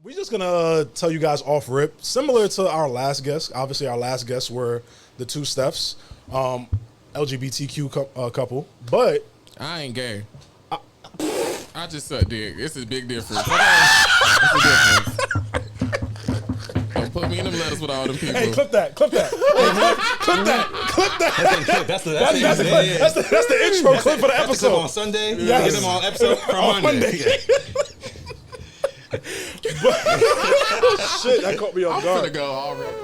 We're just gonna tell you guys off rip, similar to our last guest. Obviously, our last guests were the two Stephs, LGBTQ couple. But I ain't gay. I just suck dick. It's a big difference. It's a difference. Don't put me in them letters with all them people. Hey, clip that. Clip that. Clip that. That's the intro clip for the episode. Clip on Sunday. Yes. Get them on episode from Monday. Shit, that caught me off guard. I'm finna go already.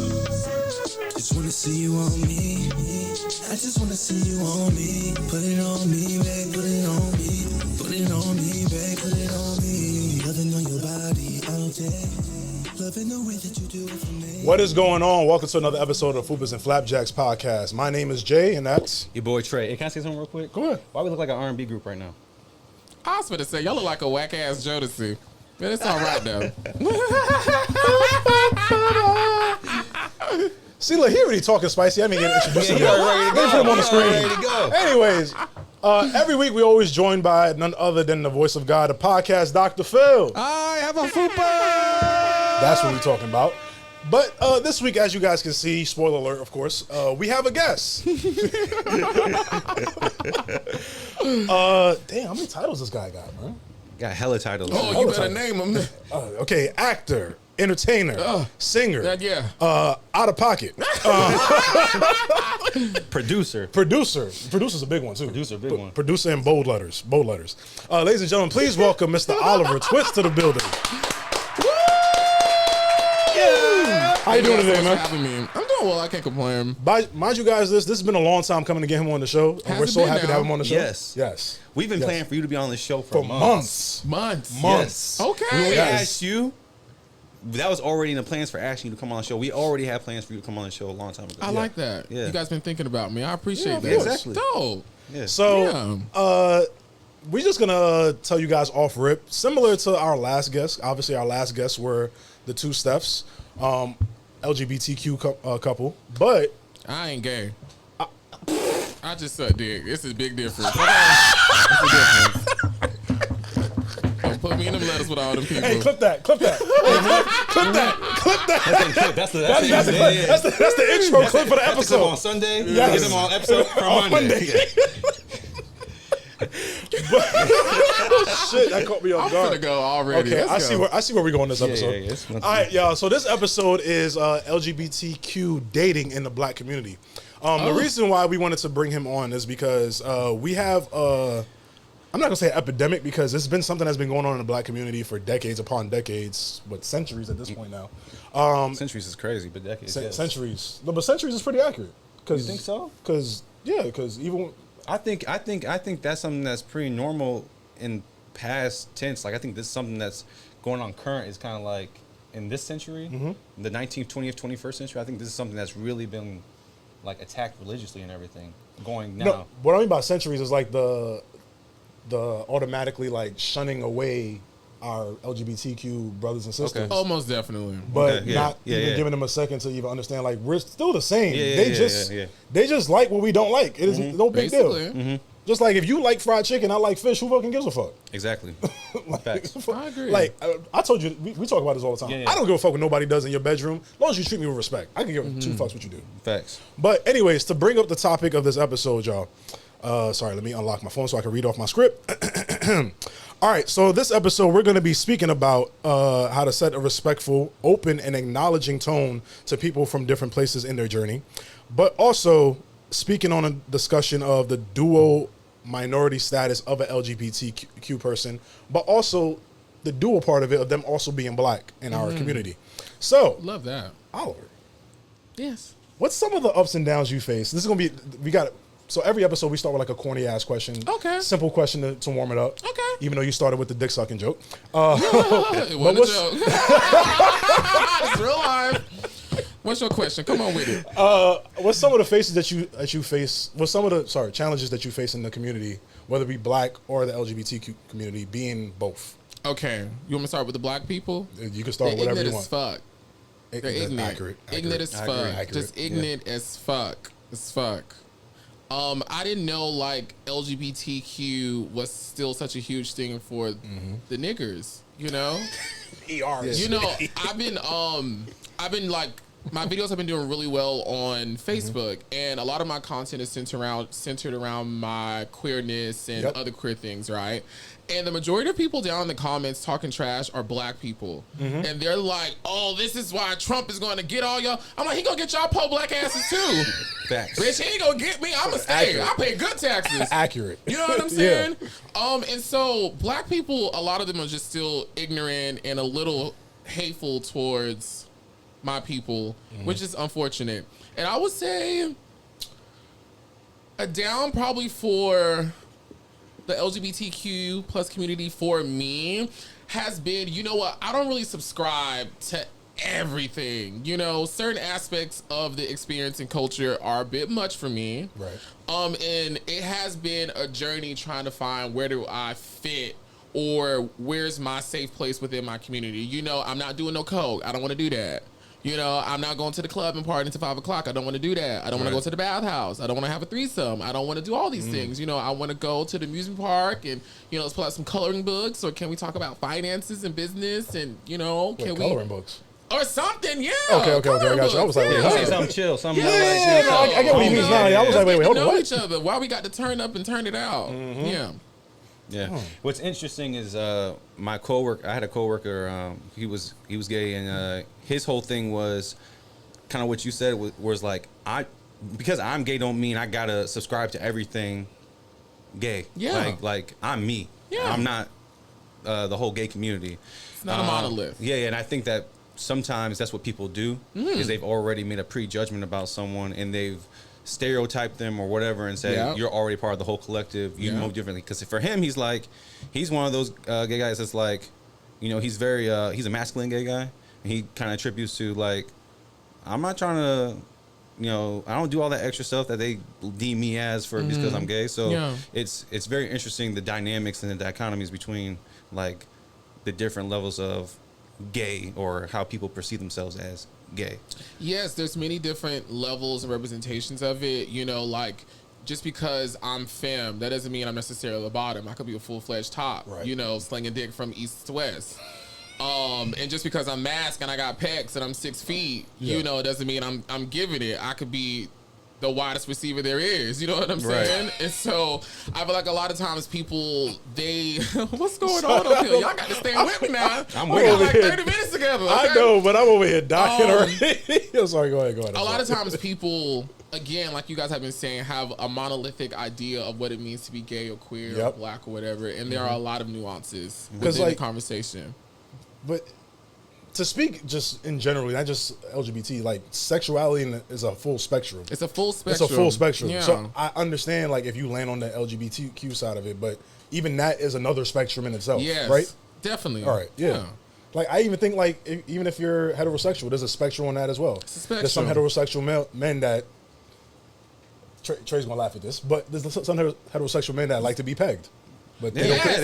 Just wanna see you on me. I just wanna see you on me. Put it on me, babe. Put it on me. Put it on me, babe. Put it on me. Loving on your body all day. Loving the way that you do it for me. What is going on? Welcome to another episode of Fupas And Flapjacks podcast. My name is Jay, and that's Your boy Trey. Hey, can I say something real quick? Go ahead. Why we look like an R&B group right now? I was finna say, y'all look like a whack ass Jodeci. But it's all right though. See, look, he already talking spicy. I mean, get introduced to him. ready to go. Put him on the screen. Ready to go. Anyways, every week we always joined by none other than the voice of God, the podcast, Dr. Phil. I have a fupa. That's what we're talking about. But this week, as you guys can see, spoiler alert, of course, we have a guest. Damn, how many titles this guy got, man? Got hella titles. Oh, you better name him. Okay, actor, entertainer, singer, Yeah. out of pocket, Producer. Producer's a big one too. Producer, big one. Producer in bold letters. Ladies and gentlemen, please welcome Mr. Oliver Twixt to the building. How you doing today, man? Having me. I'm doing well. I can't complain. Mind you guys, this has been a long time coming to get him on the show. And Has we're it so been happy to now? have him on the show. Yes. We've been planning for you to be on the show for months. Months. Months. Okay. When we Yes. asked you, that was already in the plans for asking you to come on the show. We already had plans for you to come on the show a long time ago. I like that. Yeah. You guys been thinking about me. I appreciate Yeah, of that. course. Exactly. Dope. Yeah. So, we're just gonna tell you guys off rip, similar to our last guest. Obviously, our last guests were the two Stephs, LGBTQ couple. But I ain't gay. I just suck dick. It's a big difference. It's a difference. Don't put me in them letters with all them people. hey, clip that. Clip that. That's the intro clip for the Clip episode. on Sunday. Yes. Get them on episode from Monday. Shit, that caught me off I'm guard. finna go already. Okay, Let's I go. see where we're going this episode. yeah, it's All right, y'all. So this episode is LGBTQ dating in the black community. The reason why we wanted to bring him on is because we have I'm not gonna say epidemic because it's been something that's been going on in the black community for decades upon decades, but centuries at this point now. Centuries is crazy, but decades. Yes. Centuries. No, but centuries is pretty accurate. You think so? Because even I think that's something that's pretty normal in past tense. Like I think this is something that's going on current is kind of like in this century, the 19th, 20th, 21st century. I think this is something that's really been like attacked religiously and everything going now. no, what I mean by centuries is like the automatically like shunning away our LGBTQ brothers and sisters. Okay. Oh, most definitely. But Okay, yeah, not yeah, even yeah. giving them a second to even understand. Like we're still the same. Yeah, they yeah, just yeah. they just like what we don't like. It is no big Basically. deal. Just like if you like fried chicken, I like fish. Who fucking gives a fuck? Exactly. Facts. I agree. Like I told you, we talk about this all the time. Yeah, yeah. I don't give a fuck what nobody does in your bedroom, as long as you treat me with respect. I can give two fucks what you do. Facts. But anyways, to bring up the topic of this episode, y'all. Sorry, let me unlock my phone so I can read off my script. All right, so this episode, we're going to be speaking about how to set a respectful, open, and acknowledging tone to people from different places in their journey, but also speaking on a discussion of the dual minority status of an LGBTQ person, but also the dual part of it of them also being black in our community. So, Love that. Oliver, Yes. what's some of the ups and downs you face? This is going to be, so every episode we start with like a corny ass question. Okay. Simple question to warm it up. Okay. Even though you started with the dick sucking joke. It wasn't a what's- joke. It's real life. What's your question? Come on with it. What's some of the faces that you face? What's some of the challenges that you face in the community, whether it be black or the LGBTQ community, being both? Okay. You want me to start with the black people? You can start They're with whatever ignorant you as want. fuck. They're ignorant. Accurate. Ignorant as fuck. Accurate. Just ignorant as fuck. As fuck. I didn't know like LGBTQ was still such a huge thing for the niggers. You know, ERs. you know, I've been like my videos have been doing really well on Facebook, and a lot of my content is centered around my queerness and other queer things, right? And the majority of people down in the comments talking trash are black people. And they're like, oh, this is why Trump is going to get all y'all. I'm like, he going to get y'all po black asses too. Facts. Bitch, he ain't going to get me. I'm going to stay. I pay good taxes. Accurate. You know what I'm saying? And so black people, a lot of them are just still ignorant and a little hateful towards my people, which is unfortunate. And I would say a down probably for the LGBTQ plus community for me has been, you know what, I don't really subscribe to everything. You know, certain aspects of the experience and culture are a bit much for me. Right. And it has been a journey trying to find where do I fit or where's my safe place within my community. You know, I'm not doing no coke. I don't want to do that. You know, I'm not going to the club and partying until 5 o'clock. I don't want to do that. I don't want to go to the bathhouse. I don't want to have a threesome. I don't want to do all these things. You know, I want to go to the amusement park and, you know, let's pull out some coloring books, or can we talk about finances and business and, you know, can we coloring books or something? Yeah. Okay, I got you. I was like, wait, Say something chill, something I get what he means now. I was like, wait, hold on, know what? each other. Why we got to turn up and turn it out? Yeah. What's interesting is my coworker. I had a coworker. He was gay, and his whole thing was kind of what you said was like, because I'm gay don't mean I gotta subscribe to everything gay. Yeah. Like I'm me. Yeah. I'm not the whole gay community. It's not a monolith. Yeah, and I think that sometimes that's what people do is they've already made a prejudgment about someone and they've stereotyped them or whatever and said you're already part of the whole collective. You move differently. Because for him, he's one of those gay guys that's like, you know, he's a masculine gay guy, and he kind of attributes to like, I'm not trying to, you know, I don't do all that extra stuff that they deem me as for just because I'm gay. So it's very interesting, the dynamics and the dichotomies between like the different levels of gay or how people perceive themselves as gay. Yes, there's many different levels and representations of it. You know, like just because I'm femme, that doesn't mean I'm necessarily a bottom. I could be a full-fledged top, you know, slinging dick from east to west. And just because I'm masked and I got pecs and I'm 6 feet, you know, it doesn't mean I'm giving it. I could be the widest receiver there is. You know what I'm saying? And so I feel like a lot of times people, what's going on up here? Y'all got to stay with me now. We got like 30 minutes together. Okay? I know, but I'm over here dying already. I'm sorry, go ahead. A lot of times people, again, like you guys have been saying, have a monolithic idea of what it means to be gay or queer or black or whatever. And there are a lot of nuances within the conversation. But to speak just in general, not just LGBT, like sexuality is a full spectrum. It's a full spectrum. It's a full spectrum. Yeah. So I understand like if you land on the LGBTQ side of it, but even that is another spectrum in itself. Yes, right? Definitely. All right. Yeah. Like I even think like even if you're heterosexual, there's a spectrum on that as well. There's some heterosexual men that Trey's gonna laugh at this, but there's some heterosexual men that like to be pegged. But they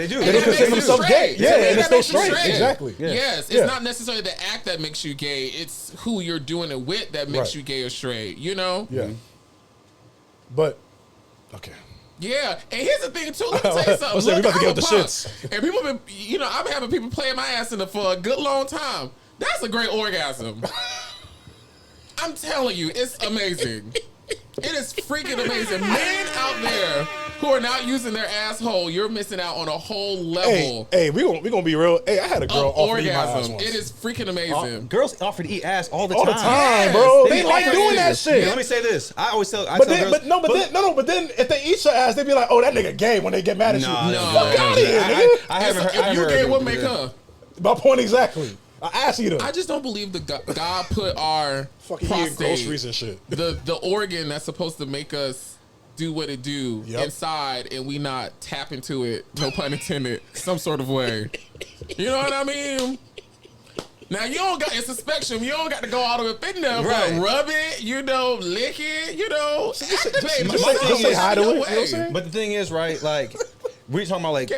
do. They don't consider themselves gay. Yeah, and they stay straight. Exactly. Yeah. Yes, it's not necessarily the act that makes you gay. It's who you're doing it with that makes you gay or straight. You know? Yeah. But okay. Yeah, and here's the thing too. Let me tell you something. We about to get with the shits. And people been, you know, I've been having people playing my ass in it for a good long time. That's a great orgasm. I'm telling you, it's amazing. It is freaking amazing. Men out there who are not using their asshole, you're missing out on a whole level. Hey, we gonna be real. Hey, I had a girl offer to eat my ass once. It is freaking amazing. Girls offer to eat ass all the time. Yes, bro. They like doing that shit. Yeah, let me say this. I always tell. But then if they eat your ass, they be like, "Oh, that nigga gay." When they get mad at you, fuck out of here, nigga. I haven't heard. If you gay, what make her? My point exactly. I ass eater. I just don't believe God put our fucking prostate, groceries and shit. The organ that's supposed to make us do what it do inside, and we not tap into it, no pun intended, some sort of way. You know what I mean? Now you don't got, it's a spectrum. You don't got to go all the way up in there, but rub it, you know, lick it, you know, activate. Just say hi to it. You know what I'm saying? But the thing is, right, like, we talking about like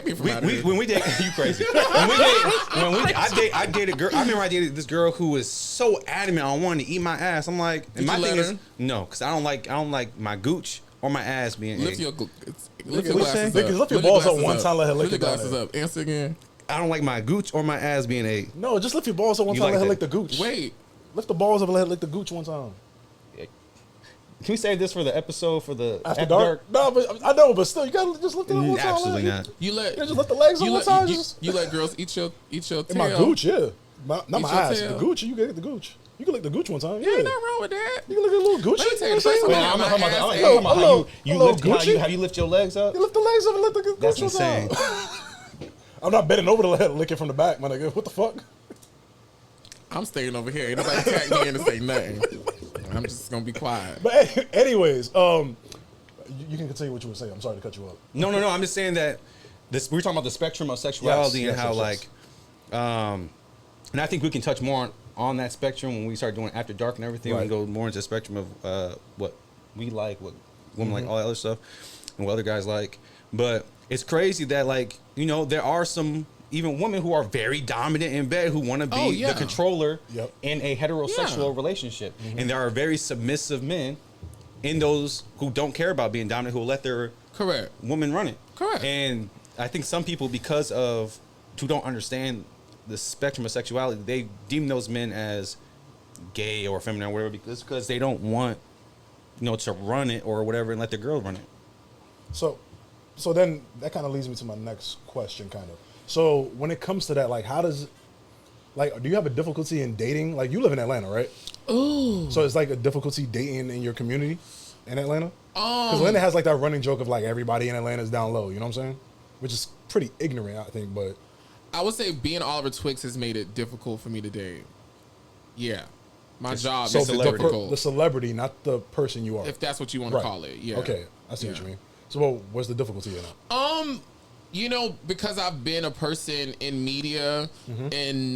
when we date, you crazy. I dated a girl. I remember I dated this girl who was so adamant on wanting to eat my ass. I'm like, and my thing is no, because I don't like my gooch or my ass being Lift A? your Lift glasses your up. balls up one time, let her lick your it down glasses there. up. Answer again. I don't like my gooch or my ass being A. No, just lift your balls up one You time, like let her that? lick the gooch. Wait. Lift the balls up and let her lick the gooch one time. Can we save this for the episode for the After dark? No, but I know, but still, you gotta just lift it up one time. Absolutely not. You just lift the legs up one time. You let girls eat your tail. In my gooch, yeah. Not my your ass. tail. The gooch, you can get the gooch. You can lick the gooch one time. Ain't Yeah. nothing wrong with that. You can lick a little gooch. Let me tell you know the what first I'm saying? time I'm not talking about my that. ass I'm talking about Hello, how you lift your legs up. You lift the legs up and lift the gooch That's one insane. time. I'm not bending over to let her lick it from the back, my nigga. What the fuck? I'm staying over here. Ain't nobody tag me in to say nothing. I'm just gonna be quiet. But anyways, you can continue what you were saying. I'm sorry to cut you off. No. I'm just saying that we're talking about the spectrum of sexuality and how and I think we can touch more on that spectrum when we start doing After Dark and everything. Right. We can go more into the spectrum of what we like, what women like, all that other stuff, and what other guys like. But it's crazy that, like, you know, there are some even women who are very dominant in bed who want to be the controller in a heterosexual relationship. And there are very submissive men in those who don't care about being dominant, who will let their woman run it. Correct. And I think some people, who don't understand the spectrum of sexuality, they deem those men as gay or feminine or whatever because they don't want, to run it or whatever and let their girl run it. So then that kind of leads me to my next question, kind of. So when it comes to that, like, do you have a difficulty in dating? Like, you live in Atlanta, right? Ooh. So it's like a difficulty dating in your community in Atlanta? Because Atlanta has like that running joke of like everybody in Atlanta is down low, you know what I'm saying? Which is pretty ignorant, I think, but... I would say being Oliver Twixt has made it difficult for me to date. Yeah. My job is difficult. The celebrity, not the person you are. If that's what you want to call it, yeah. Okay, I see what you mean. So what's the difficulty in that? Because I've been a person in media in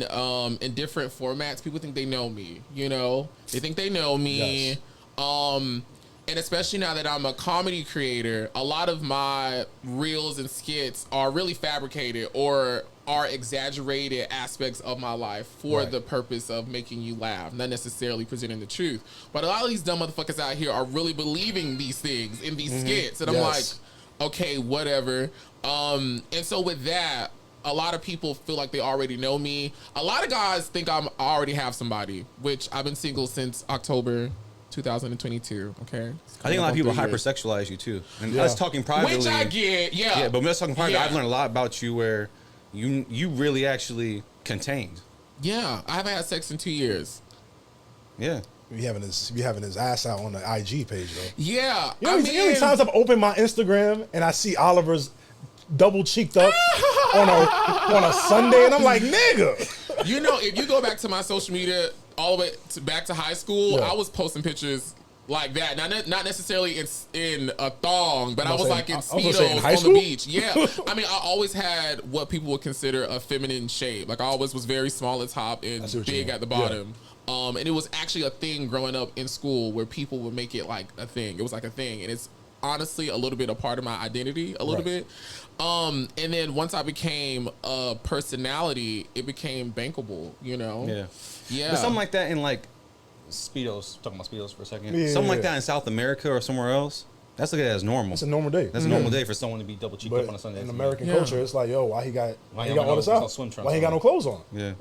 different formats, people think they know me, They think they know me. Yes. And especially now that I'm a comedy creator, a lot of my reels and skits are really fabricated or are exaggerated aspects of my life for the purpose of making you laugh, not necessarily presenting the truth. But a lot of these dumb motherfuckers out here are really believing these things in these skits. And I'm like, okay, whatever. And so with that, a lot of people feel like they already know me. A lot of guys think I already have somebody, which I've been single since October 2022. Okay, I think a lot of people hypersexualize you too, and us talking privately, which I get. Yeah, but when us talking privately, I've learned a lot about you where you really actually contained. Yeah, I haven't had sex in 2 years. Yeah, be having his ass out on the IG page though. Yeah, you know how many times I've opened my Instagram and I see Oliver's double cheeked up on a Sunday, and I'm like, nigga. If you go back to my social media all the way back to high school, I was posting pictures like that. Not necessarily in a thong, but I was like in Speedos on the beach. Yeah. I mean, I always had what people would consider a feminine shape. Like I always was very small at top and big at the bottom. Yeah. And it was actually a thing growing up in school where people would make it like a thing. It was like a thing. And it's honestly a little bit a part of my identity, a little bit. And then once I became a personality, it became bankable, Yeah. Yeah. But something like that in like Speedos, talking about Speedos for a second. Something like that in South America or somewhere else. That's looked at as normal. It's a normal day. That's a normal day for someone to be double cheeked up on a Sunday. In American culture, it's like, yo, why he got all this out? Why he got no clothes on? Yeah.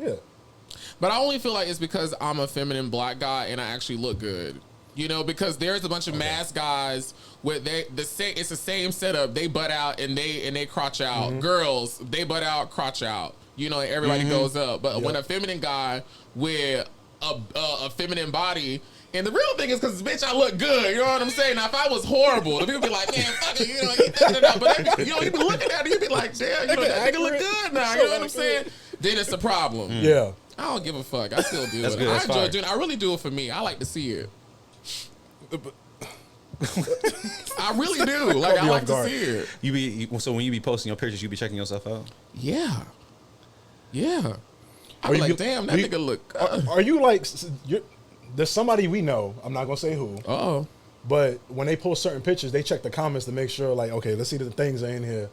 But I only feel like it's because I'm a feminine black guy and I actually look good. Because there's a bunch of masked guys where it's the same setup. They butt out and they crotch out. Girls, they butt out, crotch out. Everybody goes up. But when a feminine guy with a feminine body, and the real thing is because bitch, I look good. You know what I'm saying? Now if I was horrible, the people be like, man, fuck it, But you be looking at it, you be like, damn, that nigga look good now. You know what I'm saying? Then it's a problem. Yeah. I don't give a fuck. I still do it. Good. I enjoy doing it. I really do it for me. I like to see it. I really do. Like I like to see it. So when you be posting your pictures, you be checking yourself out? Yeah. I be like, damn, that nigga look. Are you like? There's somebody we know. I'm not gonna say who. Uh-oh. But when they post certain pictures, they check the comments to make sure, like, okay, let's see the things are in here.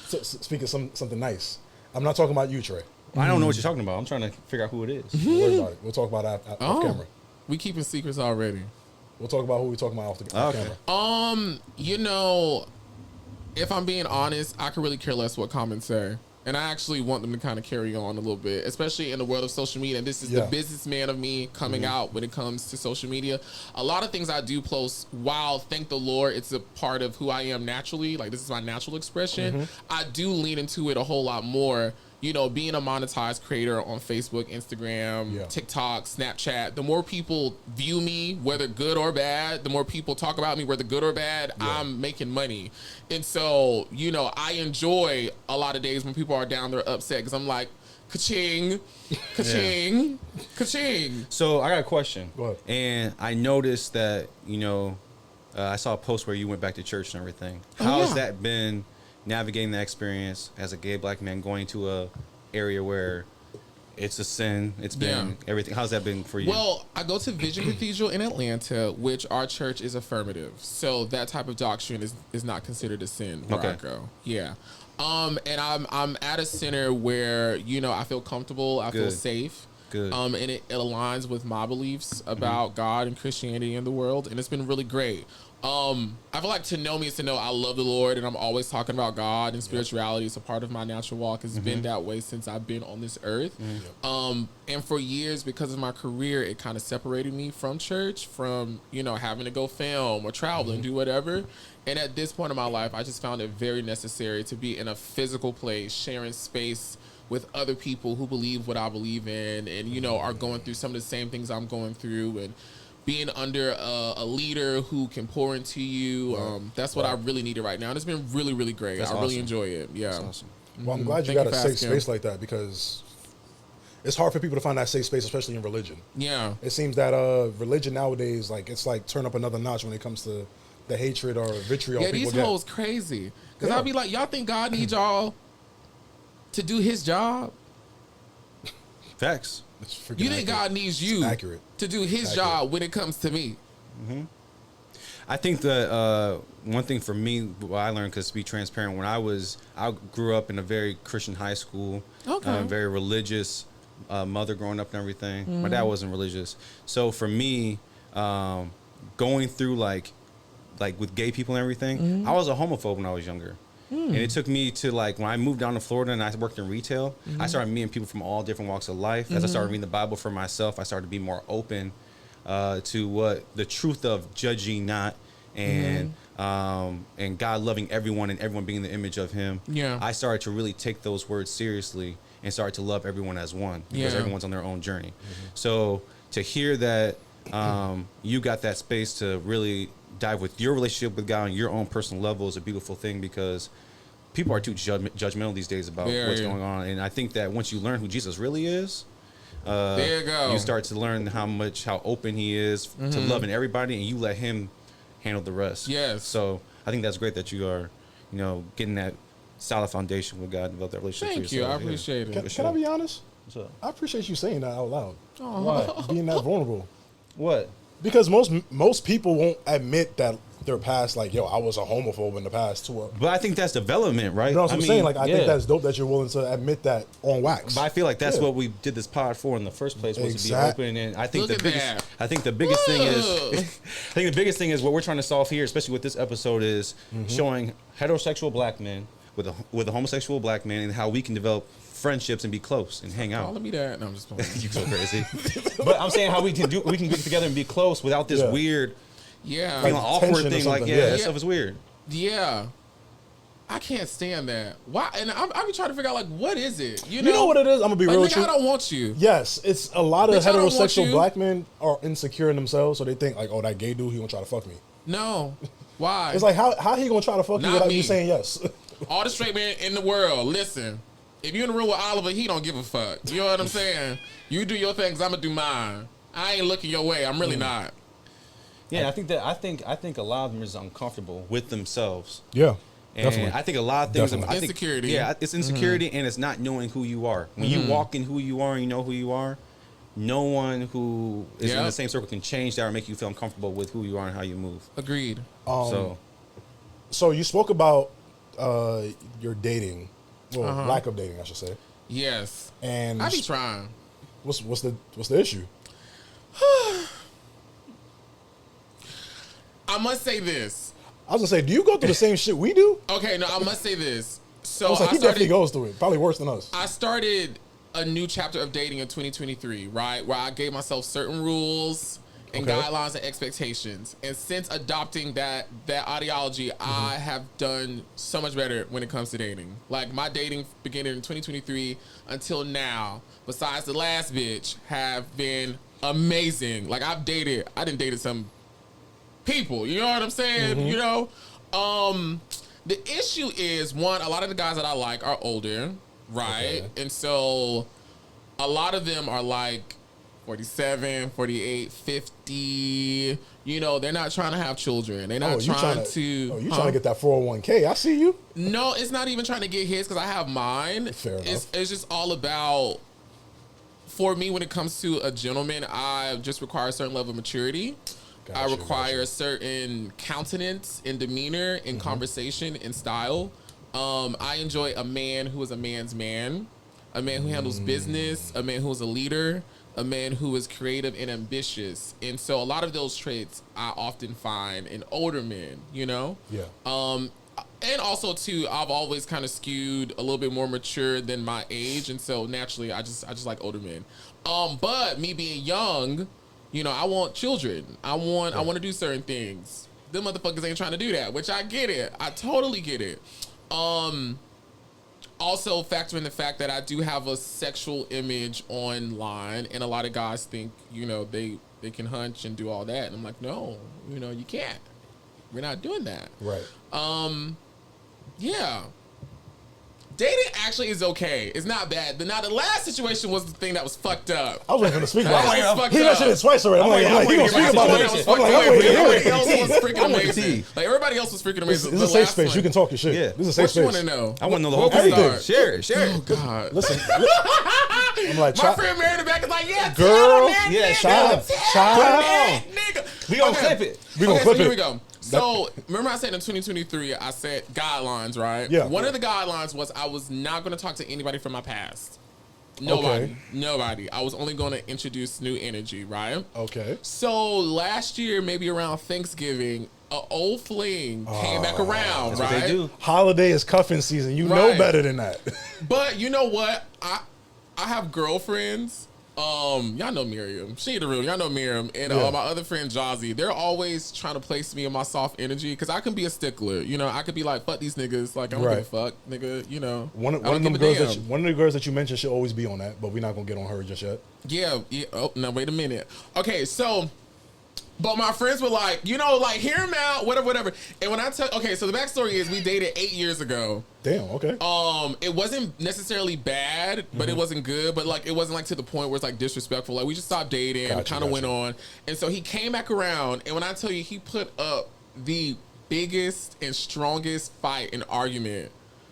Speaking something nice. I'm not talking about you, Trey. I don't know what you're talking about. I'm trying to figure out who it is. Don't worry about it. We'll talk about it off camera. We keeping secrets already. We'll talk about who we're talking about off camera. You know, if I'm being honest, I could really care less what comments say. And I actually want them to kind of carry on a little bit, especially in the world of social media. And this is the businessman of me coming out when it comes to social media. A lot of things I do post, while thank the Lord, it's a part of who I am naturally. Like, this is my natural expression. I do lean into it a whole lot more. You know, being a monetized creator on Facebook, Instagram, TikTok, Snapchat, the more people view me, whether good or bad, the more people talk about me, whether good or bad, I'm making money. And so, you know, I enjoy a lot of days when people are down, they're upset, because I'm like, ka-ching, ka-ching, ka-ching. So I got a question. Go ahead. And I noticed that, you know, I saw a post where you went back to church and everything. How has that been? Navigating that experience as a gay black man, going to a area where it's a sin, it's been everything. How's that been for you? Well, I go to Vision Cathedral in Atlanta, which our church is affirmative. So that type of doctrine is not considered a sin where I go. Yeah. And I'm at a center where, you know, I feel comfortable, I feel safe. Good. And it aligns with my beliefs about God and Christianity in the world, and it's been really great. I feel like to know me is to know I love the Lord, and I'm always talking about God and spirituality. It's a part of my natural walk. It's been that way since I've been on this earth. And for years, because of my career, it kind of separated me from church, from, you know, having to go film or travel and do whatever. And at this point in my life, I just found it very necessary to be in a physical place, sharing space with other people who believe what I believe in, and, you know, are going through some of the same things I'm going through, and being under a leader who can pour into you. That's what I really needed right now. And it's been really, really great. That's really enjoy it. Yeah. That's awesome. Well, I'm glad you got a safe space like that, because it's hard for people to find that safe space, especially in religion. Yeah. It seems that religion nowadays, like, it's like turn up another notch when it comes to the hatred or vitriol people these hoes crazy. Because I'll be like, y'all think God needs y'all to do his job? Facts. You think God needs you to do his job when it comes to me? I think that one thing for me, what I learned, because to be transparent, when I grew up in a very Christian high school, very religious mother growing up and everything. My dad wasn't religious. So for me, going through like with gay people and everything, I was a homophobe when I was younger. And it took me to, like, when I moved down to Florida and I worked in retail, I started meeting people from all different walks of life. As I started reading the Bible for myself, I started to be more open to what the truth of judging not and God loving everyone and everyone being the image of him. Yeah. I started to really take those words seriously and started to love everyone as one, because everyone's on their own journey. So to hear that you got that space to really dive with your relationship with God on your own personal level is a beautiful thing, because people are too judgmental these days about what's going on. And I think that once you learn who Jesus really is, there you go. You start to learn how open he is to loving everybody, and you let him handle the rest. Yes. So I think that's great that you are, you know, getting that solid foundation with God and develop that relationship. Thank you. I appreciate it. Can I be honest? What's up? I appreciate you saying that out loud. Why? Being that vulnerable. What? Because most people won't admit that they're past, like, yo, I was a homophobe in the past too. But I think that's development, right? You know what I'm saying? Like, I think that's dope that you're willing to admit that on wax. But I feel like that's what we did this pod for in the first place, was to be open. And I think the biggest thing is what we're trying to solve here, especially with this episode, is showing heterosexual black men with a homosexual black man, and how we can develop friendships and be close and hang out. Calling me that? No, I'm just playing. You so crazy. But I'm saying how we can get together and be close without this weird, feeling awkward thing. Like, that stuff is weird. Yeah. I can't stand that. Why? And I be trying to figure out, like, what is it? You know what it is? I'm gonna be real with you. I don't want you. Yes, it's a lot of heterosexual black men are insecure in themselves, so they think, like, oh, that gay dude, he gonna try to fuck me. No. Why? It's like, how he gonna try to fuck you without you saying yes? All the straight men in the world, listen. If you're in the room with Oliver, he don't give a fuck. You know what I'm saying? You do your thing, 'cause I'm gonna do mine. I ain't looking your way. I'm really not. Yeah, I think a lot of them is uncomfortable with themselves. Yeah. And definitely. I think a lot of things, insecurity. It's insecurity, and it's not knowing who you are. When you walk in who you are and you know who you are, no one who is in the same circle can change that or make you feel uncomfortable with who you are and how you move. Agreed. So you spoke about your dating, lack of dating, I should say. Yes. And I be trying. What's the issue? I must say this. I was gonna say, do you go through the same shit we do? Okay, no, I must say this. So I was like, he definitely goes through it. Probably worse than us. I started a new chapter of dating in 2023, right? Where I gave myself certain rules and guidelines and expectations. And since adopting that ideology, I have done so much better when it comes to dating. Like, my dating beginning in 2023 until now, besides the last bitch, have been amazing. Like, I didn't date some people, you know what I'm saying? You know? The issue is, one, a lot of the guys that I like are older, right? And so a lot of them are like 47, 48, 50. You know, they're not trying to have children. They're not trying to... Oh, you trying to get that 401k. I see you. No, it's not even trying to get his, because I have mine. Fair enough. It's just all about... For me, when it comes to a gentleman, I just require a certain level of maturity. I require a certain countenance and demeanor in conversation and style. I enjoy a man who is a man's man, a man who handles business, a man who is a leader, a man who is creative and ambitious. And so a lot of those traits I often find in older men, you know? Yeah. And also too, I've always kind of skewed a little bit more mature than my age. And so naturally I just like older men. But me being young, you know, I want children. I want to do certain things. Them motherfuckers ain't trying to do that, which I get it. I totally get it. Also factor in the fact that I do have a sexual image online, and a lot of guys think, you know, they can hunch and do all that. And I'm like, no, you know, you can't. We're not doing that. Right. Yeah. Dating actually is okay. It's not bad. Now, the last situation was the thing that was fucked up. I was waiting for him to speak about it. He He mentioned it twice already. I'm like, he gonna speak about it. I'm like, everybody else was freaking amazing. Like, everybody else was freaking amazing. This is a safe space. You can talk your shit. Yeah. This is a safe space. What you want to know? I want to know the whole Everything. thing. Share it. Oh, God. Listen. I'm like, My friend Mary in the back is like, yeah, girl, yeah, child. nigga. We gonna clip it. We gonna clip Here it. we go. So, remember I said in 2023, I said guidelines, right? Yeah. One of the guidelines was I was not going to talk to anybody from my past. Nobody. Okay. Nobody. I was only going to introduce new energy, right? Okay. So, last year, maybe around Thanksgiving, an old fling came back around, That's right? what they do. Holiday is cuffing season. You know Right. better than that. But you know what? I have girlfriends. Y'all know Miriam. She the real. Y'all know Miriam. And Yeah. my other friend Jazzy. They're always trying to place me in my soft energy, because I can be a stickler. You know, I could be like, fuck these niggas. Like, I don't give a fuck, nigga. You know, One I of don't them give a girls damn. one of the girls that you mentioned should always be on that, but we're not gonna get on her just yet. Yeah. Oh, no, wait a minute. Okay, so, but my friends were like, you know, like, hear him out, whatever. And when I tell, okay, so the backstory is we dated 8 years ago. Damn. Okay. It wasn't necessarily bad, but it wasn't good. But like, it wasn't like to the point where it's like disrespectful. Like, we just stopped dating, kind of went on. And so he came back around, and when I tell you, he put up the biggest and strongest fight and argument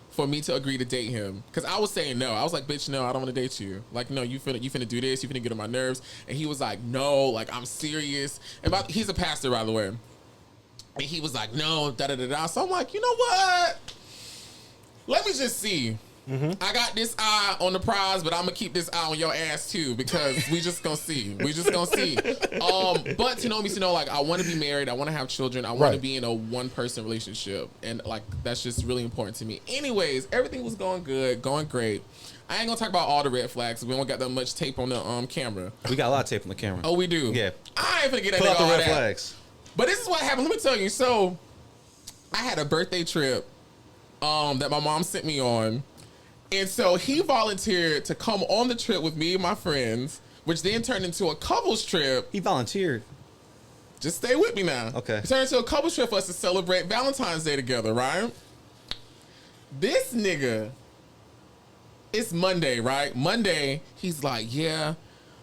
for me to agree to date him. Because I was saying no. I was like, bitch, no, I don't want to date you. Like, no, you finna do this. You finna get on my nerves. And he was like, no, like, I'm serious. And he's a pastor, by the way. And he was like, no, da-da-da-da. So I'm like, you know what? Let me just see. I got this eye on the prize, but I'm gonna keep this eye on your ass too, because we just gonna see. But to know me, to know, like, I want to be married, I want to have children, I want to be in a one-person relationship, and like, that's just really important to me. Anyways, everything was going good, going great. I ain't gonna talk about all the red flags. We don't got that much tape on the camera. We got a lot of tape on the camera. Oh, we do. Yeah. I ain't finna get that Pull out nigga the all red that. flags. But this is what happened. Let me tell you. So, I had a birthday trip that my mom sent me on. And so he volunteered to come on the trip with me and my friends, which then turned into a couples trip. He volunteered. Just stay with me now. Okay. It turned into a couples trip for us to celebrate Valentine's Day together, right? This nigga, it's Monday, right? Monday, he's like, yeah,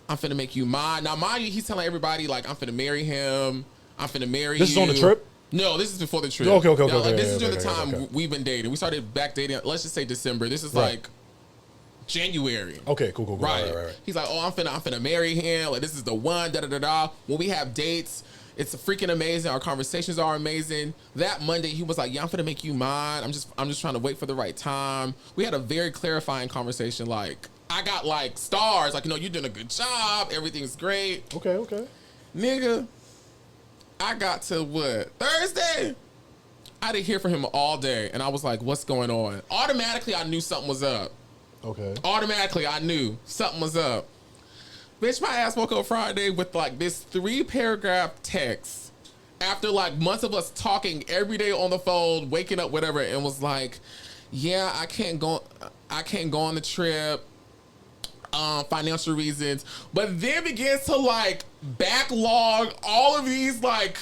I'm finna make you mine. Now, mind you, he's telling everybody, like, I'm finna marry him. I'm finna marry you. This is on the trip? No, this is before the trip. Okay. This is during the time okay. we've been dating. We started back dating, let's just say December. This is like January. Okay, cool. Right. Right. He's like, oh, I'm finna marry him. Like, this is the one, da-da-da-da. When we have dates, it's freaking amazing. Our conversations are amazing. That Monday, he was like, yeah, I'm finna make you mine. I'm just trying to wait for the right time. We had a very clarifying conversation. Like, I got like stars. Like, you know, you're doing a good job. Everything's great. Okay. Nigga, I got to what? Thursday? I didn't hear from him all day. And I was like, what's going on? Automatically, I knew something was up. Okay. Automatically, I knew something was up. Bitch, my ass woke up Friday with like this 3-paragraph text after like months of us talking every day on the phone, waking up, whatever, and was like, yeah, I can't go on the trip. Financial reasons, but then begins to like backlog all of these like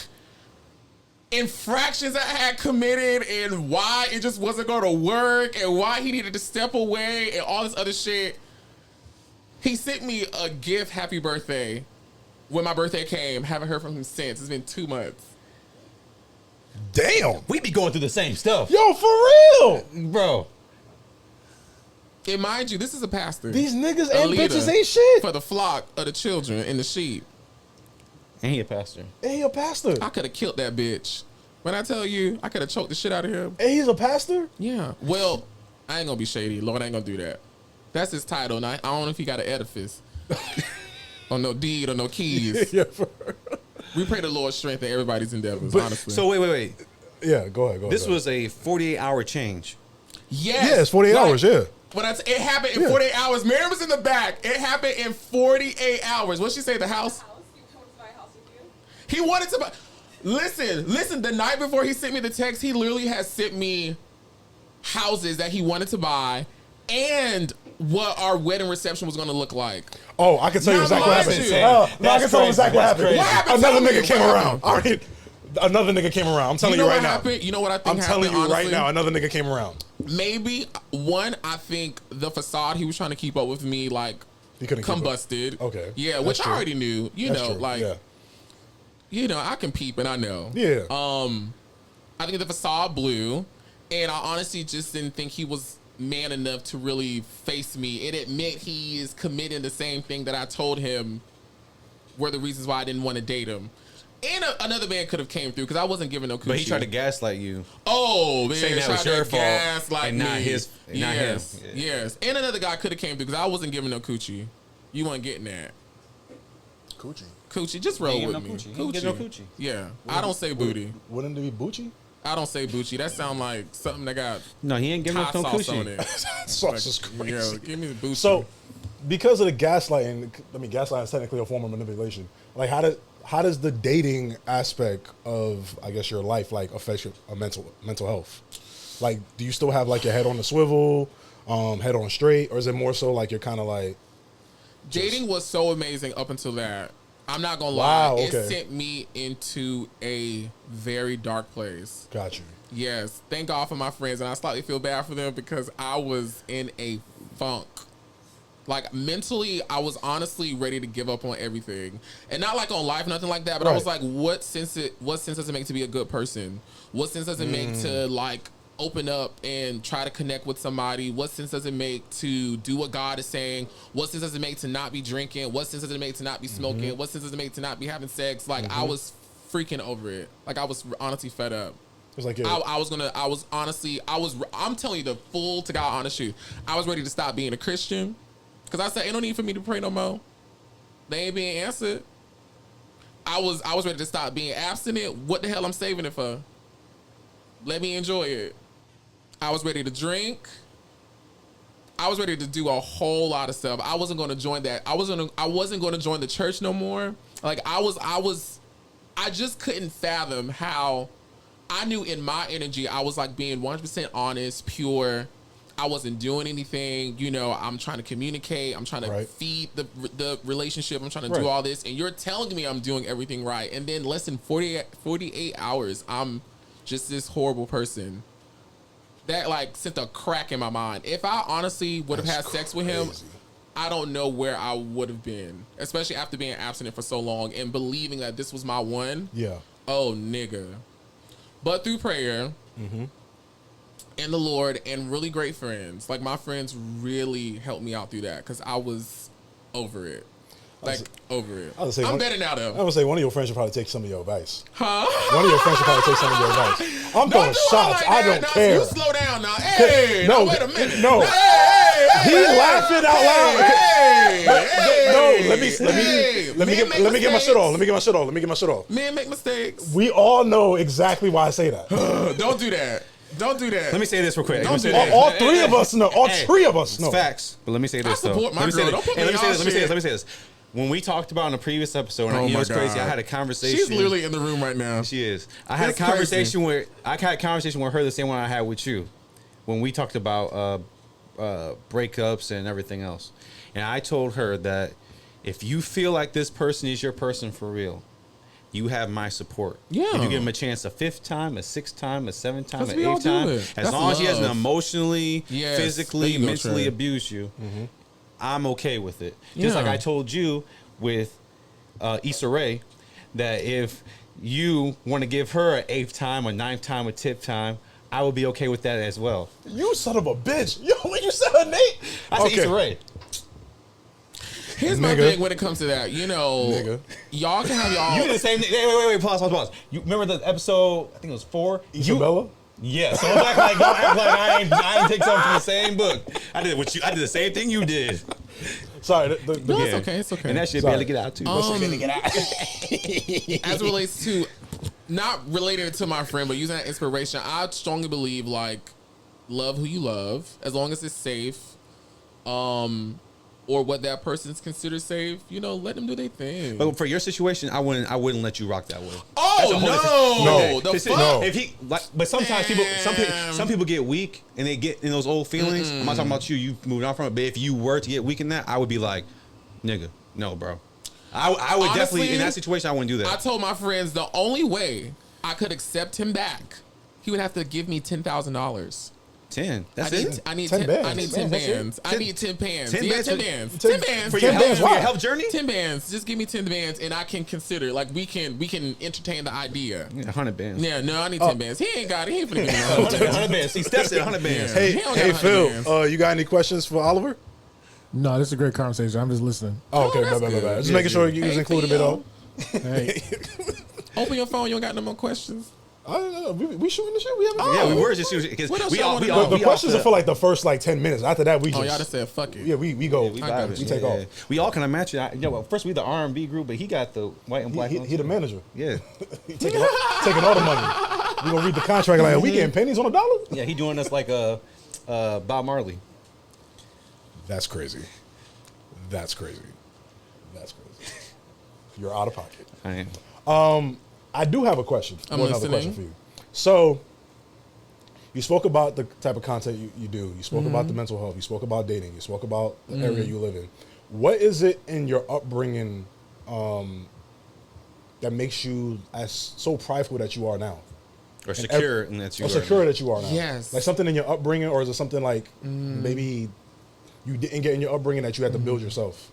infractions I had committed and why it just wasn't going to work and why he needed to step away and all this other shit. He sent me a gift, happy birthday, when my birthday came. Haven't heard from him since. It's been 2 months. Damn. We be going through the same stuff. Yo, for real. Bro. And mind you, this is a pastor. These niggas A and leader bitches ain't shit. for the flock of the children and the sheep. And he a pastor. And he a pastor. I could have killed that bitch. When I tell you, I could have choked the shit out of him. And he's a pastor? Yeah. Well, I ain't gonna be shady. Lord ain't gonna do that. That's his title. And I don't know if he got an edifice. Or no deed or no keys. Yeah. We pray the Lord strengthen everybody's endeavors, honestly. So wait. Yeah, go ahead. This was a 48-hour change. yes. Yeah, it's 48 hours, yeah. When it happened in 48 hours. Miriam was in the back. It happened in 48 hours. What'd she say? The house? He wanted to buy. Listen. The night before he sent me the text, he literally has sent me houses that he wanted to buy and what our wedding reception was going to look like. Oh, I can tell you Now, exactly what mind happened. you. I can tell you exactly what happened. What happened? Another Tell me. nigga came What around. All right. Another nigga came around. I'm telling you, right now. Happened? You know what I think I'm happened, telling you right honestly? now. Another nigga came around. Maybe one, I think the facade he was trying to keep up with me, like, He couldn't keep up. combusted. Okay. Yeah, That's which true. I already knew. That's true. Like, yeah. I can peep and I know. Yeah. I think the facade blew, and I honestly just didn't think he was man enough to really face me and admit he is committing the same thing that I told him were the reasons why I didn't want to date him. And another man could have came through because I wasn't giving no coochie. But he tried to gaslight you. Oh, man. Saying that was your fault Gaslight and not me. his- not him. Yes. Yeah. Yes. And another guy could have came through because I wasn't giving no coochie. You weren't getting that. Coochie, just roll He ain't with no me. coochie. He ain't get no coochie. Yeah. I don't say booty. Wouldn't it be Bucci? I don't say boochie. That sound like something that got No, he ain't giving Thai us no sauce on coochie. it. Sauce is crazy. Yeah, give me the boochie. So, because of the gaslighting, gaslighting is technically a form of manipulation. Like, how does the dating aspect of, I guess, your life like affect your mental health? Like, do you still have like your head on the swivel, head on straight, or is it more so like you're kind of like dating was so amazing up until that. I'm not gonna Wow, lie. okay. It sent me into a very dark place. got you? Yes. Thank God for my friends, and I slightly feel bad for them because I was in a funk. Like, mentally, I was honestly ready to give up on everything. And not like on life, nothing like that, but I was Right. like, what sense does it make to be a good person? What sense does it make to, like, open up and try to connect with somebody? What sense does it make to do what God is saying? What sense does it make to not be drinking? What sense does it make to not be smoking? What sense does it make to not be having sex? Like, I was freaking over it. Like, I was honestly fed up. It's like I'm telling you the full to God honest truth. I was ready to stop being a Christian because I said, ain't no need for me to pray no more. They ain't being answered. I was ready to stop being abstinent. What the hell I'm saving it for? Let me enjoy it. I was ready to drink. I was ready to do a whole lot of stuff. I wasn't going to join that. I wasn't going to join the church no more. Like, I just couldn't fathom how I knew in my energy, I was like being 100% honest, pure. I wasn't doing anything. I'm trying to communicate. I'm trying to feed the relationship. I'm trying to do all this. And you're telling me I'm doing everything right. And then less than 48 hours, I'm just this horrible person. That like sent a crack in my mind. If I honestly would have had sex with him, I don't know where I would have been. Especially after being abstinent for so long and believing that this was my one. Yeah. Oh, nigga. But through prayer and the Lord and really great friends, like my friends really helped me out through that because I was over it. Over it. I'm better now, though. I would say one of your friends should probably take some of your advice. Huh? One of your friends should probably take some of your advice. I'm throwing shots. Like I don't care. You slow down now. Hey, no, wait a minute. No. Hey. laughing out loud. No, let me get my shit off. Let me get my shit off. Men make mistakes. We all know exactly why I say that. Don't do that. Don't do that. Let me say this real quick. Don't do that. All three of us know. All three of us know. It's facts. But let me say this though. I support my let me girl. say Don't put this. me Let me say on this. shit. When we talked about in the previous episode, and Oh it was my crazy. God. I had a conversation. She's literally in the room right now. She is. I had That's a conversation with her the same one I had with you when we talked about breakups and everything else. And I told her that if you feel like this person is your person for real, you have my support. Yeah. If you give him a chance a fifth time, a sixth time, a seventh time, Because an we all eighth do time, it. as That's long as he doesn't love. emotionally, Yes. There physically, you go, mentally Trey. abuse you, I'm okay with it. Just Yeah. like I told you with Issa Rae, that if you want to give her an eighth time, a ninth time, a tip time, I would be okay with that as well. You son of a bitch. Yo, when you said her name. I said Issa Rae. Here's my Nigga. thing when it comes to that. You know, Nigga. y'all can have y'all. You did the same thing. Wait. Pause. You remember the episode? I think it was 4. Isabella? Yeah. So don't act like I ain't take something from the same book. I did the same thing you did. Sorry. No, it's okay. It's okay. And that shit Sorry. barely get out too. As it relates to, not related to my friend, but using that inspiration, I strongly believe like love who you love as long as it's safe, or what that person's considered safe. You know, let them do their thing. But for your situation, I wouldn't let you rock that way. Oh no! The fuck? No. If he like, but sometimes some people get weak and they get in those old feelings. I'm not talking about you. You moved on from it. But if you were to get weak in that, I would be like, nigga, no, bro. I would Honestly, definitely in that situation. I wouldn't do that. I told my friends the only way I could accept him back, he would have to give me $10,000. 10. That's I need, it. I need 10 10 bands. I need 10 That's it. bands. I need 10 bands. 10 Yeah, bands 10 for- bands. 10 10 bands. For 10 your bands, health, why? your health journey. 10 bands. Just give me 10 bands, and I can consider like we can entertain the idea. Yeah, 100 bands. Yeah, no, I need 10 bands. He ain't got it. He ain't finna give me no 100 bands. 100 bands. See, Steph said 100 bands. Yeah. Hey, He don't hey, got 100 Phil. You got any questions for Oliver? No, this is a great conversation. I'm just listening. Oh, okay. that's bad. good. Just making sure you was included in it all. Hey, Open your phone. You don't got no more questions. I don't know. We shooting the shit. We haven't. Yeah, we were just because What else we y'all all wanna we know? all The we questions all are for like the first like 10 minutes. After that, we just Oh, y'all just said fuck it. yeah, we go. we I got vibing. you. We take off. We all kind of match it. First we the R&B group, but he got the white and black. He ones. the manager. Yeah, He taking all the money. We gonna read the contract like, are we getting pennies on a dollar? yeah. He doing us like Bob Marley. That's crazy. You're out of pocket. I am. I do have a question. I'm Another listening. question for you. So, you spoke about the type of content you do. You spoke about the mental health. You spoke about dating. You spoke about the area you live in. What is it in your upbringing that makes you as so prideful that you are now? Or secure, and that's you. Or secure that you are now? Yes. Like something in your upbringing, or is it something like maybe you didn't get in your upbringing that you had to build yourself?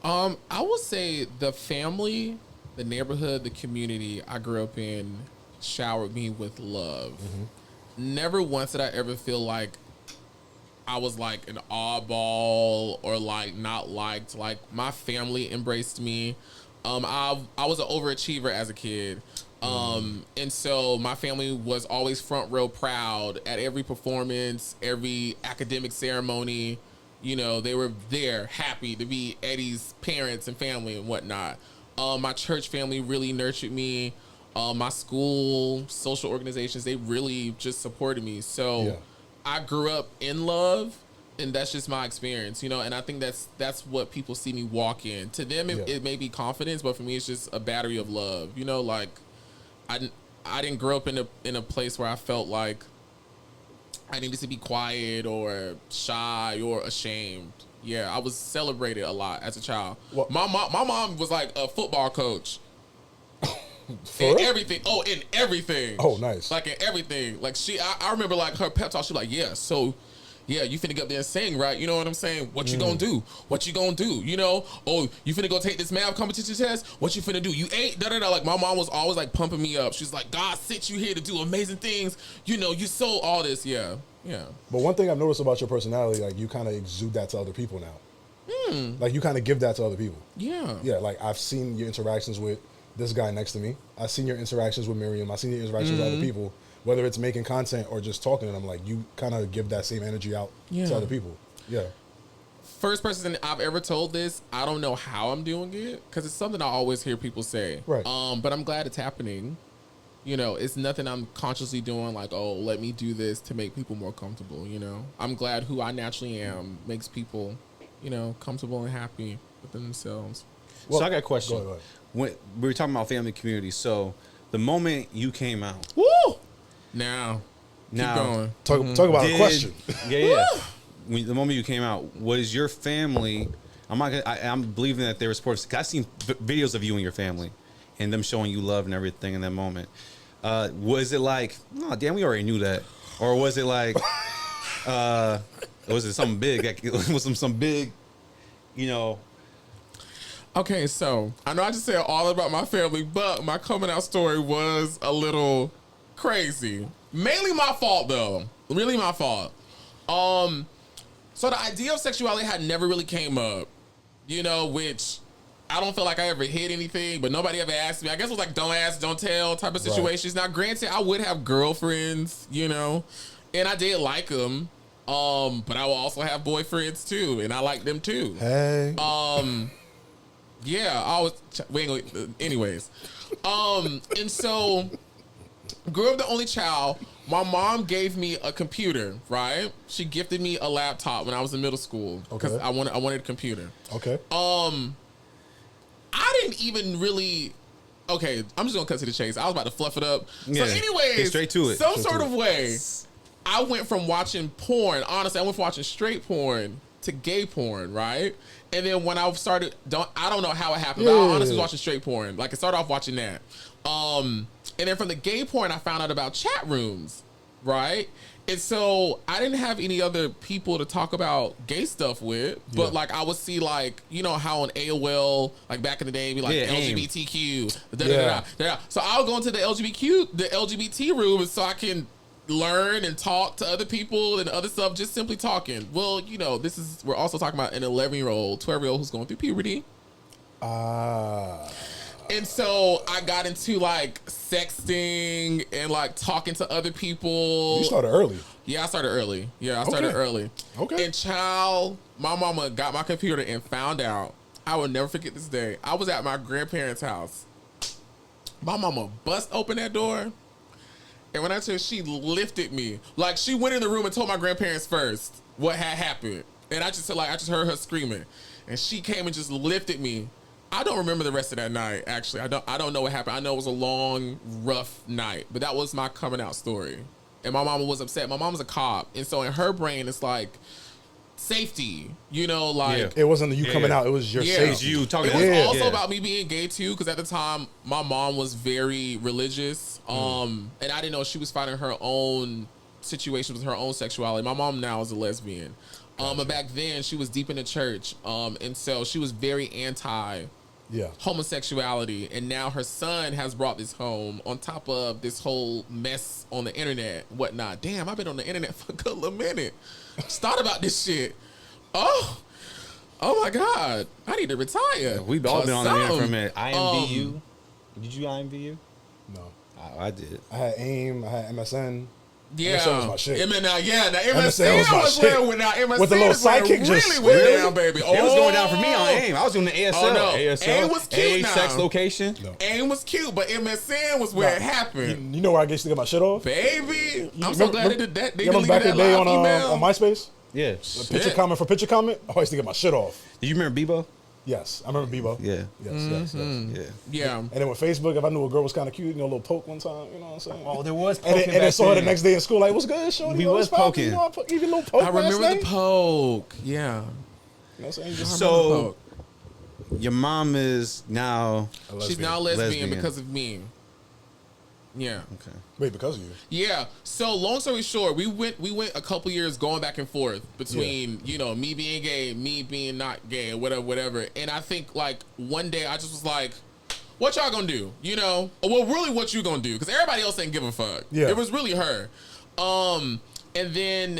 I would say the family, the neighborhood, the community I grew up in showered me with love. Never once did I ever feel like I was like an oddball or like not liked. Like my family embraced me. I was an overachiever as a kid. And so my family was always front row proud at every performance, every academic ceremony. You know, they were there happy to be Eddie's parents and family and whatnot. My church family really nurtured me. My school, social organizations, they really just supported me. So Yeah. I grew up in love, and that's just my experience, you know, and I think that's what people see me walk in. To them, it may be confidence, but for me, it's just a battery of love. You know, like I didn't grow up in a place where I felt like I needed to be quiet or shy or ashamed. Yeah, I was celebrated a lot as a child. What? My mom was like a football coach. For In real? everything. Oh, in everything. Oh, nice. Like in everything. Like I remember like her pep talk. She was like, yeah, so yeah, you finna get up there and sing, right? You know what I'm saying? What you gonna do? What you gonna do? You know? Oh, you finna go take this math competition test? What you finna do? You ate? Da-da-da. Like my mom was always like pumping me up. She's like, God sent you here to do amazing things. You know, you sold all this. Yeah. Yeah. But one thing I've noticed about your personality, like you kind of exude that to other people now. Like you kind of give that to other people. Yeah. Yeah, like I've seen your interactions with this guy next to me. I've seen your interactions with Miriam. I've seen your interactions with other people, whether it's making content or just talking to them. Like you kind of give that same energy out Yeah. to other people. Yeah. first person I've ever told this. I don't know how I'm doing it because it's something I always hear people say. Right. But I'm glad it's happening. You know, it's nothing I'm consciously doing like, oh, let me do this to make people more comfortable. You know, I'm glad who I naturally am makes people, you know, comfortable and happy within themselves. So I got a question. Go ahead. When we were talking about family community, so the moment you came out, Woo! Now, keep going. Talk about a question. Yeah. The moment you came out, was your family? I'm believing that they were supportive. 'Cause I've seen videos of you and your family, and them showing you love and everything in that moment. Was it like, oh damn, we already knew that, or was it like, was it something big? Like, was some big, you know? Okay, so I know I just said all about my family, but my coming out story was a little crazy. Mainly my fault, though. Really my fault. So the idea of sexuality had never really came up, you know, which I don't feel like I ever hid anything, but nobody ever asked me. I guess it was like don't ask, don't tell type of situations. Right. Now, granted, I would have girlfriends, you know, and I did like them, but I will also have boyfriends too, and I like them too. Hey. Yeah, I was. Anyways, and so grew up the only child. My mom gave me a computer, right? She gifted me a laptop when I was in middle school because I wanted a computer. Okay. I didn't even really. Okay, I'm just gonna cut to the chase. I was about to fluff it up. Yeah, so, anyways, get straight to it. Some sort of way, I went from watching porn. Honestly, I went from watching straight porn to gay porn, right? And then when I started, I don't know how it happened, but I honestly was watching straight porn. Like I started off watching that. And then from the gay porn, I found out about chat rooms, right? And so I didn't have any other people to talk about gay stuff with, but like I would see like, you know how on AOL, like back in the day, be like LGBTQ, So I would go into the LGBT room so I can learn and talk to other people and other stuff, just simply talking. Well, you know, we're also talking about an 11-year-old, 12-year-old who's going through puberty. And so I got into like sexting and like talking to other people. You started early. Yeah, I started early. Okay. And my mama got my computer and found out. I will never forget this day. I was at my grandparents' house. My mama bust open that door. And when I tell you, she lifted me. Like she went in the room and told my grandparents first what had happened. And I just heard her screaming. And she came and just lifted me. I don't remember the rest of that night, actually. I don't know what happened. I know it was a long, rough night, but that was my coming out story. And my mama was upset. My mom's a cop, and so in her brain, it's like safety, you know, like it wasn't you coming out; it was your safety. It was you talking. It was also about me being gay too, because at the time my mom was very religious, and I didn't know she was fighting her own situation with her own sexuality. My mom now is a lesbian, but back then she was deep in the church, and so she was very anti. Homosexuality, and now her son has brought this home on top of this whole mess on the internet, whatnot. Damn, I've been on the internet for a good little minute. Just thought about this shit. Oh my God, I need to retire. We've all been on the internet for a minute. IMVU. Did you IMVU? No, I did. I had AIM. I had MSN. Yeah, MSN was my shit. MSN was my shit. With the little sidekick just went down, baby. It was going down for me on AIM. I was doing the ASL. Oh, no. ASL. AIM was cute now. Sex location. No. AIM was cute, but MSN was where it happened. You know where I used to get my shit off? Baby, I'm so glad they did that. They remember back in the day on MySpace? Yeah. Picture comment for picture comment? I used to get my shit off. Do you remember Bebo? Yes, I remember Bebo. Yeah. Yes. Yeah. And then with Facebook, if I knew a girl was kind of cute, you know, a little poke one time, you know what I'm saying? Oh, there was poking. And then saw her the next day in school, like, what's good, shorty? We was poking. You know, even little poke. I remember the poke. Yeah. You know what I'm saying? So, your mom is now... She's now lesbian because of me. Yeah. Okay. Wait, because of you? Yeah. So long story short, we went a couple years going back and forth between you know me being gay, me being not gay, whatever. And I think like one day I just was like, "What y'all gonna do?" You know? Well, really, what you gonna do? Because everybody else ain't give a fuck. Yeah. It was really her. And then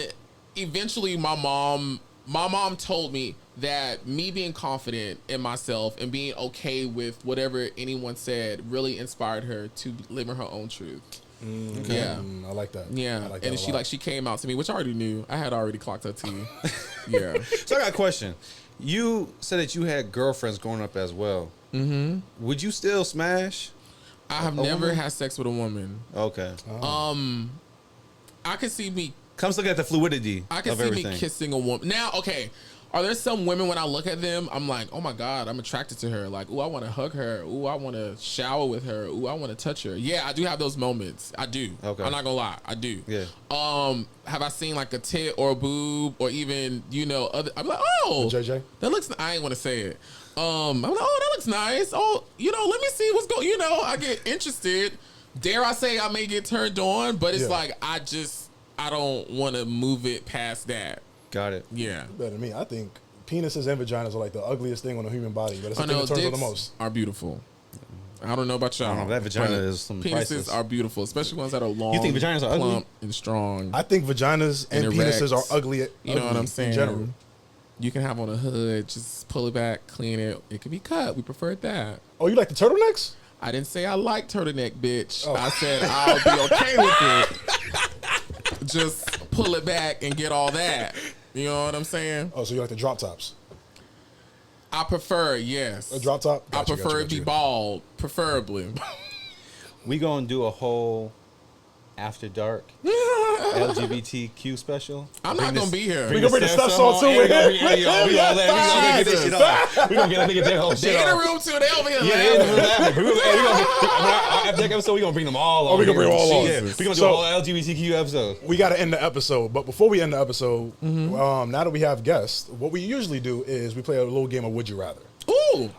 eventually my mom told me that me being confident in myself and being okay with whatever anyone said really inspired her to live in her own truth. Yeah. I like that. Yeah. I like that And a lot. she came out to me, which I already knew. I had already clocked her tea. Yeah. So I got a question. You said that you had girlfriends growing up as well. Mm-hmm. Would you still smash? I have never had sex with a woman. Okay. I could see me Comes look at the fluidity I can of see everything. me kissing a woman. Now, okay, are there some women when I look at them, I'm like, oh my God, I'm attracted to her. Like, ooh, I want to hug her. Ooh, I want to shower with her. Ooh, I want to touch her. Yeah, I do have those moments. I do. Okay. I'm not gonna lie, I do. Yeah. Have I seen like a tit or a boob or even other? I'm like, oh, JJ? that looks. I ain't want to say it. I'm like, oh, that looks nice. Oh, let me see what's going. I get interested. Dare I say I may get turned on, but it's like I don't want to move it past that. Got it. Yeah. Better than me. I think penises and vaginas are like the ugliest thing on a human body, but it's the thing that turns on the dicks most. are beautiful. I don't know about y'all. I don't know, that vagina but is some penises priceless. are beautiful, especially ones that are long. You think vaginas are ugly? plump and strong? I think vaginas and And penises erect. are ugly. You know what I'm saying? In general. You can have on a hood, just pull it back, clean it. It could be cut. We prefer that. Oh, you like the turtlenecks? I didn't say I like turtleneck, bitch. Oh. I said I'll be okay with it. Just pull it back and get all that. You know what I'm saying? Oh, so you like the drop tops? I prefer, yes. A drop top? I Gotcha, prefer gotcha, it be gotcha. bald, preferably. We gonna do a whole after dark LGBTQ special. I'm not gonna be here. We gonna bring the stuff on too. We gonna get this shit off. We gonna get that whole They shit in the off. room too. They over here Yeah, they in the laughing. room laughing. After that episode, we gonna bring them all on. we gonna bring them all on. Yeah, we gonna do So- a whole LGBTQ episode. We got to end the episode, but before we end the episode, now that we have guests, what we usually do is we play a little game of Would You Rather. Ooh.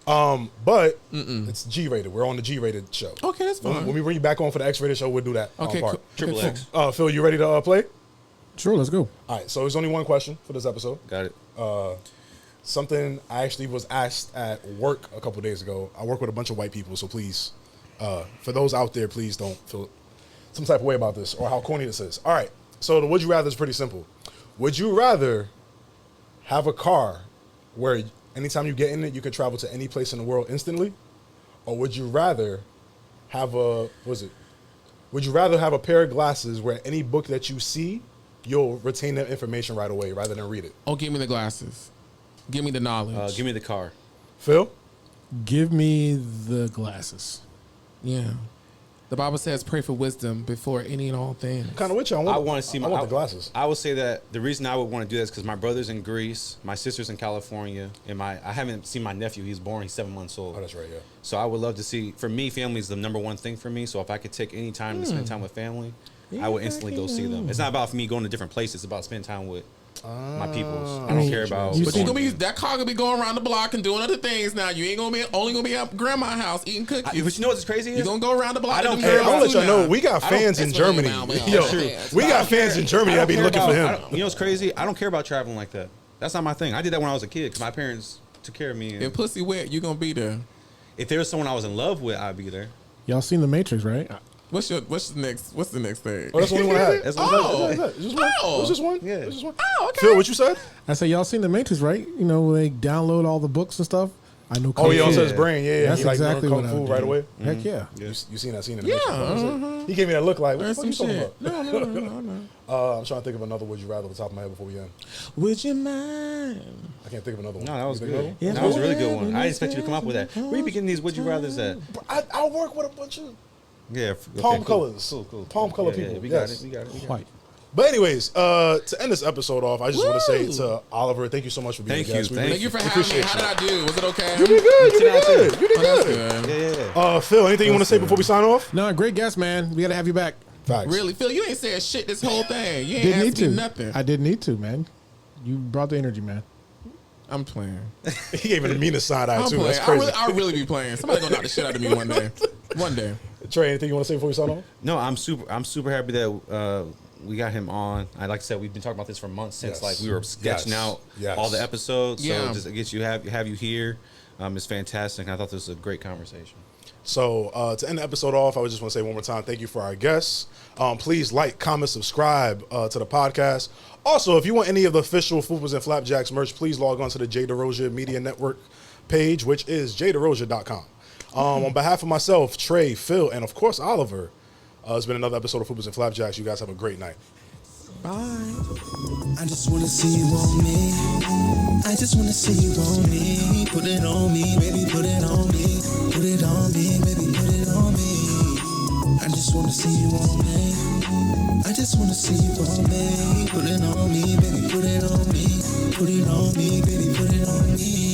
But it's G-rated. We're on the G-rated show. Okay, that's fine. When we bring you back on for the X-rated show, we'll do that. Okay, part. cool. Triple Okay, X. Phil, you ready to play? Sure, let's go. All right, so there's only one question for this episode. Got it. Something I actually was asked at work a couple days ago. I work with a bunch of white people, so please, for those out there, please don't feel some type of way about this or how corny this is. All right, so the Would You Rather is pretty simple. Would you rather have a car where anytime you get in it, you can travel to any place in the world instantly? Or would you rather have would you rather have a pair of glasses where any book that you see, you'll retain that information right away rather than read it? Oh, give me the glasses. Give me the knowledge. Give me the car. Phil? Give me the glasses. Yeah. The Bible says pray for wisdom before any and all things. Kind of with you. I want to see I want the glasses. I would say that the reason I would want to do that is because my brother's in Greece, my sister's in California, and I haven't seen my nephew. He's born. He's 7 months old. Oh, that's right, yeah. So I would love to see. For me, family is the number one thing for me. So if I could take any time to spend time with family, I would instantly go see them. It's not about me going to different places. It's about spending time with my peoples. I don't care about. You But see- you gonna be that car gonna be going around the block and doing other things now. You ain't gonna be only gonna be at grandma's house eating cookies. But you know what's crazy is You gonna go around the block. I don't with care. them Hey, I'm girls gonna let y'all too know now. we got fans in That's what Germany. I'm about. Yo, True. we got fans in Germany that be looking for him. You know what's crazy? I don't care about traveling like that. That's not my thing. I did that when I was a kid because my parents took care of me. And If pussy wet, you gonna be there. if there was someone I was in love with, I'd be there. Y'all seen The Matrix, right? What's the next thing? Oh, that's the only one I had. That's Oh. It's just one. Oh. It's just one. Yeah. It's just one. Oh, okay. Phil, what you said? I said, y'all seen The Matrix, right? You know, where they download all the books and stuff. I know. Oh, yeah, Kung also Fu. his brain. Yeah, That's he like exactly learned what kung I fu did. right away. Heck yeah. You seen that scene in the Yeah, Matrix? He gave me that look like, what the Learn fuck you some talking shit. about? No. I'm trying to think of another Would You Rather off the top of my head before we end. Would you mind? I can't think of another one. No, that was You think of good. another That was a really good one. I didn't expect you to come up with that. Where you be getting these would you rathers at? one? I work with a bunch of Yeah. palm colors. Cool. Palm color Yeah, people. we Yes. got it. White. But anyways, to end this episode off, I just want to say Woo! to Oliver, thank you so much for being Thank a guest. you, We thank Thank you for we having me. appreciate How did I do? Was it okay? You did good. You did 10 out of 10. good. You did Oh, that's good. good. Yeah. Phil, anything you want to say before we sign off? No, great guest, man. We got to have you back. Facts. Really, Phil, you ain't said shit this whole thing. You ain't Didn't need asked me to. nothing. I didn't need to, man. You brought the energy, man. I'm playing. He gave it the meanest side eye I'm too. playing. That's crazy. I really be playing. Somebody gonna knock the shit out of me one day. One day. Trey, anything you want to say before we sign off? No, I'm super happy that we got him on. Like I said, we've been talking about this for months since Yes. like we were sketching Yes. out Yes. all the episodes. Yeah. So just to get you have you here, it's fantastic. I thought this was a great conversation. So to end the episode off, I would just want to say one more time, thank you for our guests. Please like, comment, subscribe to the podcast. Also, if you want any of the official Fupas and Flapjacks merch, please log on to the Jay DeRosia Media Network page, which is jderosia.com. On behalf of myself, Trey, Phil, and of course Oliver, It's been another episode of Fupas and Flapjacks. You guys have a great night. Bye. I just wanna see you on me. I just wanna see you on me. Put it on me, baby, put it on me. Put it on me, baby, put it on me. I just wanna see you on me. I just wanna see you on me. Put it on me, baby, put it on me. Put it on me, baby, put it on me.